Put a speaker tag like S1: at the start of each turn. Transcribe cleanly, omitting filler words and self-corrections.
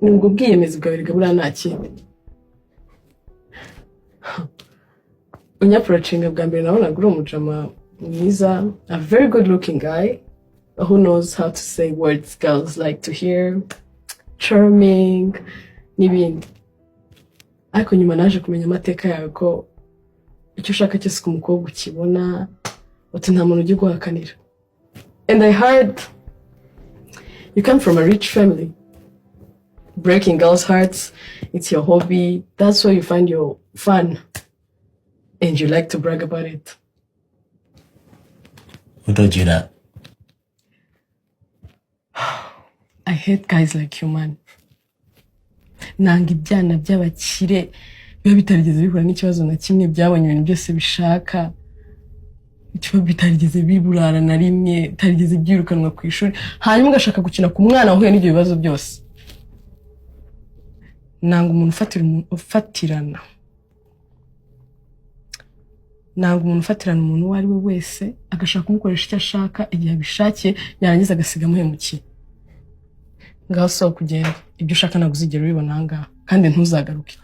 S1: nubwo bwiyemeza bwawe buriya nta kindi unyaproachinga bwa mbere nabonaga uri umujama mwiza, a very good looking guy who knows how to say words girls like to hear, charming n'ibindi. Ariko nyuma naje kumenya amateka yawe ko icyo ushaka cyose ku mukobwa ukibona uti nta muntu ugiye guhakanira. And I heard you come from a rich family. Breaking girls' hearts, it's your hobby. That's where you find your fun. And you like to brag about it.
S2: Who told you that?
S1: I hate guys like you, man. Nanga ibyana by'abakire biba bitarigeze bihura n'ikibazo na kimwe, byabonye ibintu byose bishaka, icyo bitarigeze biburara na rimwe, bitarigeze byirukanwa ku ishuri, hanyuma ugashaka gukina ku mwana wahuye n'ibyo bibazo byose. Nanga umuntu ufatirana. Nanga umuntu ufatirana umuntu uwo ari we wese agashaka kumukoresha icyo ashaka igihe abishakiye, yarangiza agasiga amuhemukiye. Ngaho so kugenda ibyo ushaka naguzigera ubibona ngaho kandi ntuzagaruke.